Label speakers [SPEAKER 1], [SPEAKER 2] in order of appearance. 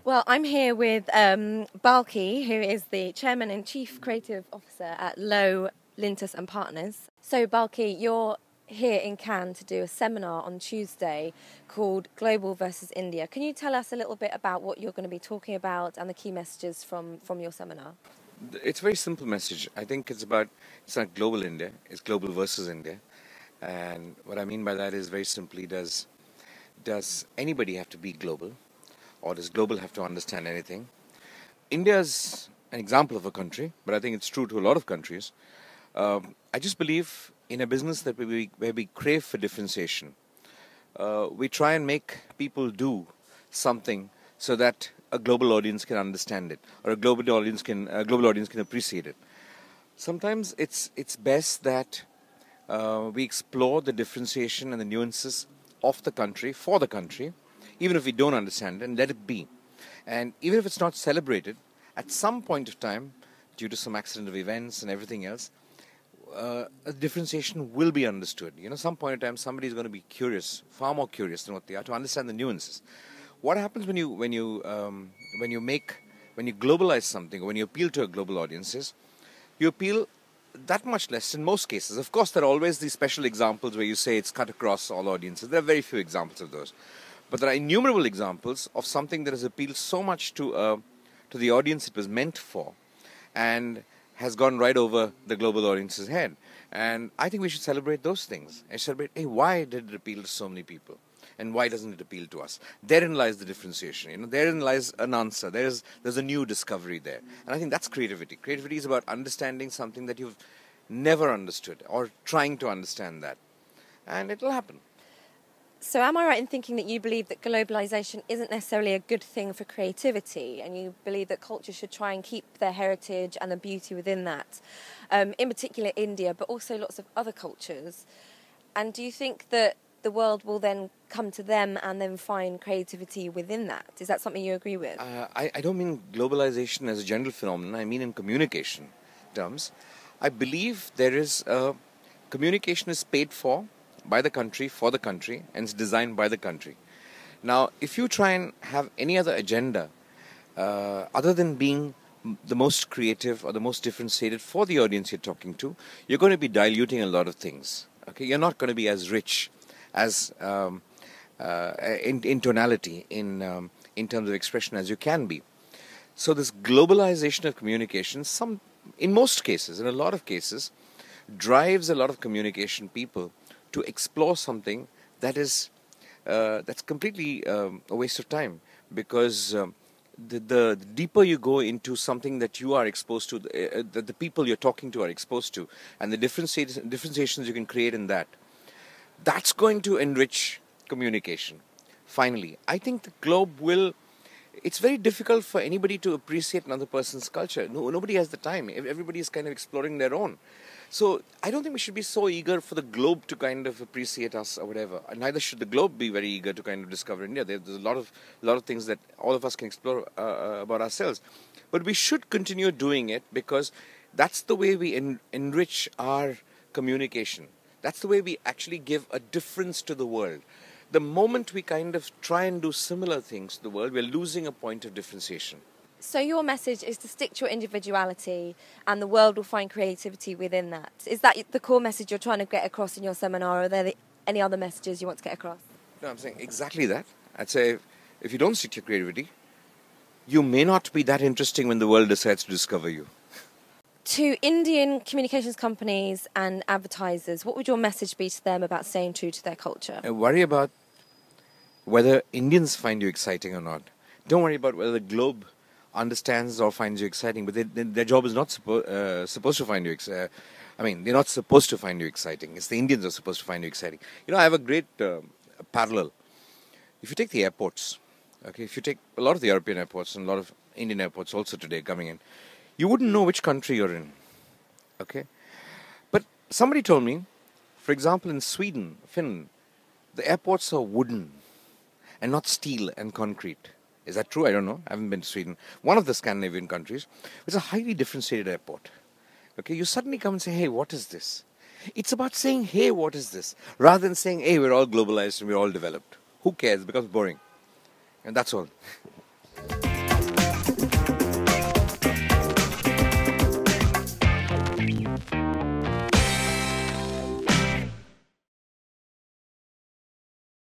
[SPEAKER 1] Well, I'm here with R.Balki, who is the Chairman and Chief Creative Officer at Lowe Lintas and Partners. So, R.Balki, you're here in Cannes to do a seminar on Tuesday called Global versus India. Can you tell us a little bit about what you're going to be talking about and the key messages from your seminar?
[SPEAKER 2] It's a very simple message. I think it's not global India, it's global versus India. And what I mean by that is very simply, does anybody have to be global? Or does global have to understand anything? India is an example of a country, but I think it's true to a lot of countries. I just believe in a business that where we crave for differentiation. We try and make people do something so that a global audience can understand it, or a global audience can appreciate it. Sometimes it's best that we explore the differentiation and the nuances of the country for the country, even if we don't understand it, and let it be. And even if it's not celebrated, at some point of time, due to some accident of events and everything else, a differentiation will be understood. Some point in time, somebody is going to be curious, far more curious than what they are, to understand the nuances. What happens when you globalize something, or when you appeal to a global audience, is you appeal that much less in most cases. Of course, there are always these special examples where you say it's cut across all audiences. There are very few examples of those. But there are innumerable examples of something that has appealed so much to the audience it was meant for, and has gone right over the global audience's head. And I think we should celebrate those things. And celebrate, hey, why did it appeal to so many people? And why doesn't it appeal to us? Therein lies the differentiation. Therein lies an answer. There's a new discovery there. And I think that's creativity. Creativity is about understanding something that you've never understood, or trying to understand that. And it'll happen.
[SPEAKER 1] So am I right in thinking that you believe that globalisation isn't necessarily a good thing for creativity, and you believe that culture should try and keep their heritage and the beauty within that, in particular India, but also lots of other cultures? And do you think that the world will then come to them and then find creativity within that? Is that something you agree with?
[SPEAKER 2] I don't mean globalization as a general phenomenon. I mean in communication terms. I believe communication is paid for by the country, for the country, and it's designed by the country. Now, if you try and have any other agenda other than being the most creative or the most differentiated for the audience you're talking to, you're going to be diluting a lot of things. Okay, you're not going to be as rich as in tonality, in terms of expression, as you can be. So this globalization of communication, in most cases, in a lot of cases, drives a lot of communication people to explore something that's completely a waste of time, because the deeper you go into something that you are exposed to, that the people you're talking to are exposed to, and the differentiations you can create in that's going to enrich communication. Finally, I think the globe it's very difficult for anybody to appreciate another person's culture. Nobody has the time. Everybody is kind of exploring their own. So I don't think we should be so eager for the globe to kind of appreciate us or whatever. And neither should the globe be very eager to kind of discover India. There's a lot of things that all of us can explore about ourselves. But we should continue doing it, because that's the way we enrich our communication. That's the way we actually give a difference to the world. The moment we kind of try and do similar things to the world, we're losing a point of differentiation.
[SPEAKER 1] So your message is to stick to your individuality, and the world will find creativity within that. Is that the core message you're trying to get across in your seminar, or are there any other messages you want to get across?
[SPEAKER 2] No, I'm saying exactly that. I'd say if you don't stick to your creativity, you may not be that interesting when the world decides to discover you.
[SPEAKER 1] To Indian communications companies and advertisers, what would your message be to them about staying true to their culture?
[SPEAKER 2] Worry about whether Indians find you exciting or not. Don't worry about whether the globe understands or finds you exciting, but their job is not supposed to find you exciting. They're not supposed to find you exciting. It's the Indians who are supposed to find you exciting. I have a great parallel. If you take the airports, okay, if you take a lot of the European airports and a lot of Indian airports also today coming in, you wouldn't know which country you're in, okay? But somebody told me, for example, in Sweden, Finland, the airports are wooden and not steel and concrete. Is that true? I don't know. I haven't been to Sweden. One of the Scandinavian countries. It's a highly differentiated airport. Okay, you suddenly come and say, hey, what is this? It's about saying, hey, what is this? Rather than saying, hey, we're all globalized and we're all developed. Who cares? It becomes boring. And that's all.